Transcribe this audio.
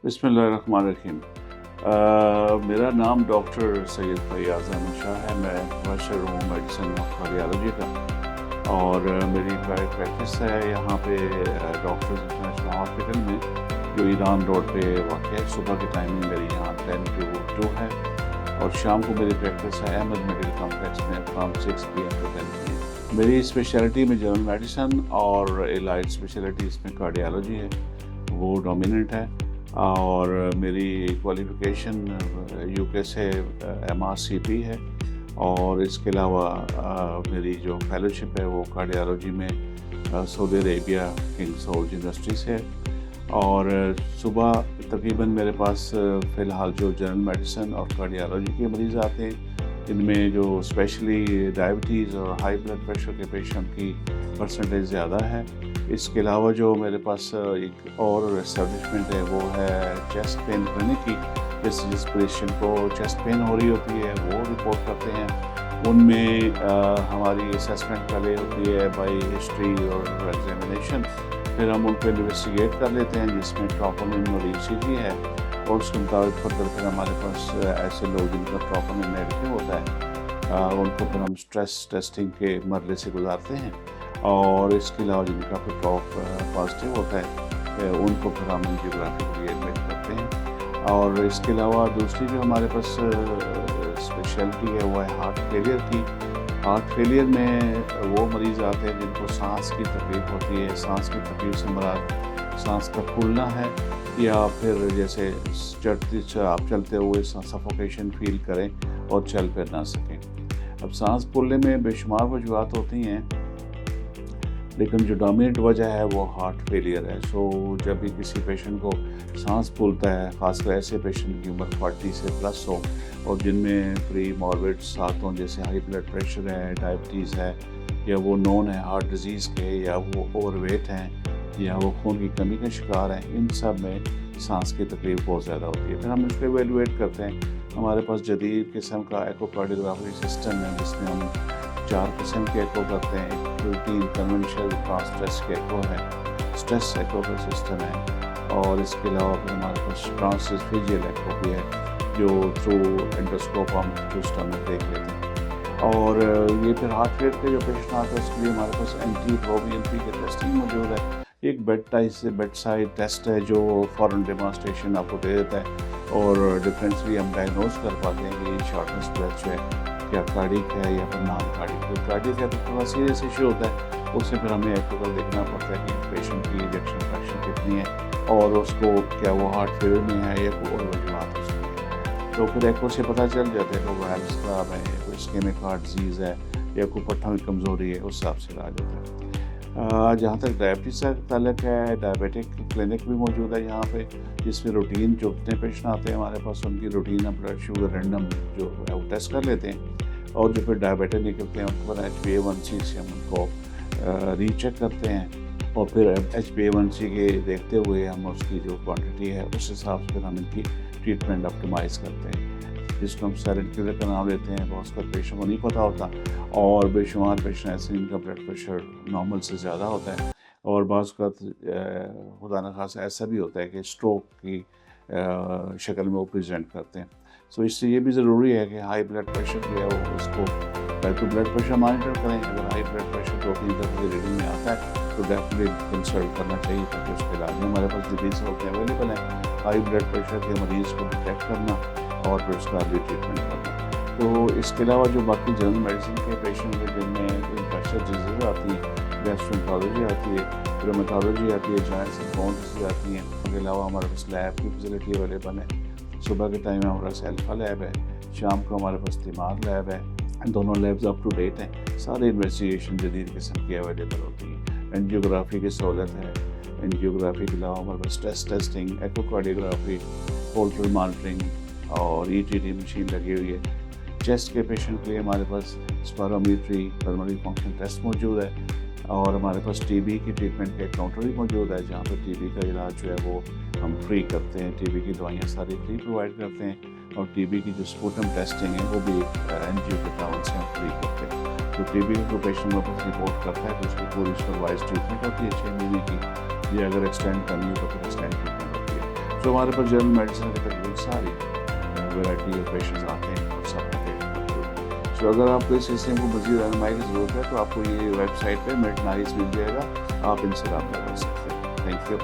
بسم اللہ الرحمن الرحیم۔ میرا نام ڈاکٹر سید فیاض احمد شاہ ہے۔ میں پروفیسر ہوں میڈیسن آف کارڈیالوجی کا، اور میری پرائیویٹ پریکٹس ہے یہاں پہ ڈاکٹرز انٹرنیشنل ہاسپٹل میں، جو ایران روڈ پہ واقع ہے۔ صبح کی ٹائمنگ میری یہاں 10 to 2 ہے، اور شام کو میری پریکٹس ہے احمد میڈیکل کمپلیکس میں فرام 6 PM to 10 PM۔ میری اسپیشلٹی میں جنرل میڈیسن اور الائڈ اسپیشلٹی اس میں کارڈیالوجی ہے، وہ ڈومیننٹ ہے۔ اور میری کوالیفیکیشن UK سے MRCP ہے، اور اس کے علاوہ میری جو فیلوشپ ہے وہ کارڈیالوجی میں سعودی عربیہ کنگ سعود یونیورسٹی سے ہے۔ اور صبح تقریباً میرے پاس فی الحال جو جنرل میڈیسن اور کارڈیالوجی کے مریض آتے ہیں، ان میں جو اسپیشلی ڈائبٹیز اور ہائی بلڈ پریشر کے پیشنٹ کی پرسنٹیج زیادہ ہے۔ اس کے علاوہ جو میرے پاس ایک اور اسٹیبلشمنٹ ہے وہ ہے چیسٹ پین کلینک کی، جس پیشنٹ کو چیسٹ پین ہو رہی ہوتی ہے وہ رپورٹ کرتے ہیں۔ ان میں ہماری اسیسمنٹ پہلے ہوتی ہے بائی ہسٹری اور ایگزامینیشن، پھر ہم ان کو انویسٹیگیٹ کر لیتے ہیں جس میں ٹروپونین اور ECG ہے، اور اس کے مطابق پھر ہمارے پاس ایسے لوگ جن کا ٹروپونین نیگیٹو ہوتا ہے، ان کو پھر ہم اسٹریس ٹیسٹنگ کے مرحلے سے گزارتے ہیں۔ اور اس کے علاوہ جن کا پھر ٹاپ پازیٹیو ہوتا ہے ان کو پھر ہم انجیوگرافی کے لیے ایڈمٹ کرتے ہیں۔ اور اس کے علاوہ دوسری جو ہمارے پاس اسپیشلٹی ہے وہ ہے ہارٹ فیلئر کی۔ ہارٹ فیلئر میں وہ مریض آتے ہیں جن کو سانس کی تکلیف ہوتی ہے۔ سانس کی تکلیف سے مراد سانس کا پھولنا ہے، یا پھر جیسے آپ چلتے ہوئے سفوکیشن فیل کریں اور چل پھر نہ سکیں۔ اب سانس پھولنے میں بے شمار وجوہات ہوتی ہیں، لیکن جو ڈومیننٹ وجہ ہے وہ ہارٹ فیلئر ہے۔ جب بھی کسی پیشنٹ کو سانس پھولتا ہے، خاص کر ایسے پیشنٹ کی عمر 40 سے پلس ہو اور جن میں پری ماربڈ ساتھ ہوں، جیسے ہائی بلڈ پریشر ہے، ڈائبٹیز ہے، یا وہ نون ہے ہارٹ ڈیزیز کے، یا وہ اوور ویٹ ہیں، یا وہ خون کی کمی کا شکار ہیں، ان سب میں سانس کی تکلیف بہت زیادہ ہوتی ہے۔ پھر ہم اس کو ایویلویٹ کرتے ہیں۔ ہمارے پاس جدید قسم کا ایکو کارڈیوگرافی سسٹم ہے، جس میں ہم 4 قسم کے ایکو کرتے ہیں۔ ایک روٹین کنونشنل ٹرانس کے ایکو ہے، اسٹریس ایکو کا سسٹم ہے، اور اس کے علاوہ پھر ہمارے پاس ٹرانسفیجیل ایکو بھی ہے، جو تھرو انڈوسکوپ ہم سسٹم میں دیکھ لیتے ہیں۔ اور یہ پھر ہارٹ ریٹ کے جو پیشنٹ آتے ہیں اس کے لیے ہمارے پاس اینٹی پروبینپی کے ٹیسٹنگ موجود ہے۔ ایک بیڈ سائڈ ٹیسٹ ہے جو فوراً ڈیمانسٹریشن آپ کو دے دیتا ہے، اور ڈفرینشلی ہم ڈائگنوز کر پاتے ہیں کہ یہ شارٹنس بریتھ جو ہے کیا کارڈک ہے یا پھر نان کارڈک۔ جو کارڈک ہے تو تھوڑا سیریس ایشو ہوتا ہے، اس سے پھر ہمیں ایکوکل دیکھنا پڑتا ہے کہ پیشنٹ کی انجیکشن فریکشن کتنی ہے، اور اس کو کیا وہ ہارٹ فیلئر میں ہے یا کوئی اور وجوہات اس میں۔ تو پھر ایکو سے پتہ چل جاتا ہے کہ وہ ویلوز خراب ہے، کوئی اسکیمک ہارٹ ڈیزیز ہے، یا کوئی پٹھوں میں کمزوری ہے، اس حساب سے علاج ہوتا ہے۔ جہاں تک ڈائبٹیز کا تعلق ہے، ڈائبیٹک کلینک بھی موجود ہے یہاں پہ، جس میں روٹین جو اتنے پیشنٹ آتے ہیں ہمارے پاس ان کی روٹین بلڈ شوگر رینڈم جو ہے وہ ٹیسٹ کر لیتے ہیں، اور جو پھر ڈائبیٹک نکلتے ہیں ان کو HbA1c سے ہم ان کو ری چیک کرتے ہیں، اور پھر HbA1c کے دیکھتے ہوئے ہم اس کی جو کوانٹٹی ہے اس حساب سے پھر ہم ان کی ٹریٹمنٹ آپٹیمائز کرتے ہیں، جس کو ہم سائلنٹ کلر کا نام لیتے ہیں۔ بہت سارے پیشنٹ کو نہیں پتہ ہوتا، اور بے شمار پیشنٹ ایسے ان کا بلڈ پریشر نارمل سے زیادہ ہوتا ہے، اور بعض اوقات خدا نخواستہ ایسا بھی ہوتا ہے کہ اسٹروک کی شکل میں وہ پریزنٹ کرتے ہیں۔ اس سے یہ بھی ضروری ہے کہ ہائی بلڈ پریشر جو ہے وہ اس کو تو بلڈ پریشر مانیٹر کریں۔ اگر ہائی بلڈ پریشر 2-3 درجے کی ریڈنگ میں آتا ہے تو ڈیفینیٹلی کنسلٹ کرنا چاہیے، تاکہ اس کے علاج میں ہمارے پاس جدید سہولتیں اویلیبل ہیں۔ ہائی بلڈ پریشر کے مریض کو ڈیٹیکٹ کرنا اور پھر اس کا بھی ٹریٹمنٹ کرنا۔ تو اس کے علاوہ جو باقی جنرل میڈیسن کے پیشنٹ ہیں جن میں انفیکشس ڈیزیز آتی ہیں، گیسٹرونٹرولوجی آتی ہے، رومیٹولوجی آتی ہے، جوائنٹس اینڈ بون ڈیزیز آتی ہیں، اس کے علاوہ ہمارے پاس لیب کی فیسلٹی اویلیبل ہے۔ صبح کے ٹائم میں ہمارے پاس الفا لیب ہے، شام کو ہمارے پاس تیمار لیب ہے۔ دونوں لیبز اپ ٹو ڈیٹ ہیں، سارے انویسٹیگیشن جدید قسم کی اویلیبل ہوتی ہیں۔ انجیوگرافی کی سہولت ہے، انجیوگرافی کے علاوہ ہمارے پاس اسٹریس ٹیسٹنگ، ایکو کارڈیوگرافی، ہولٹر مانیٹرنگ اور ETT مشین لگی ہوئی ہے۔ چیسٹ کے پیشنٹ کے لیے ہمارے پاس اسپیرومیٹری پلمونری فنکشن ٹیسٹ موجود ہے، اور ہمارے پاس TB کی ٹریٹمنٹ کا ایک کاؤنٹر بھی موجود ہے، جہاں پہ TB کا علاج جو ہے وہ ہم فری کرتے ہیں۔ TB کی دوائیاں ساری فری پرووائڈ کرتے ہیں، اور TB کی جو سپوٹم ٹیسٹنگ ہے وہ بھی NGO کے تعاون سے ہم فری کرتے ہیں۔ تو TB کو پیشنٹ واپس رپورٹ کرتا ہے تو اس کی پوری سپروائز ٹریٹمنٹ ہوتی ہے 6 مہینے کی، یا اگر ایکسٹینڈ کرنی ہے تو پھر ایکسٹینڈ ٹریٹمنٹ ہوتی ہے۔ تو ہمارے پاس جنرل میڈیسن کی تقریباً ساری ورائٹی آف پیشنٹس آتے ہیں اور سب کا ٹریٹمنٹ موجود ہے. سو اگر آپ کو اس سلسلے کو مزید رہنمائی کی ضرورت ہے تو آپ کو یہ ویب سائٹ پہ میڈنائز مل جائے گا, آپ ان سے رابطہ کر سکتے ہیں. Thank you.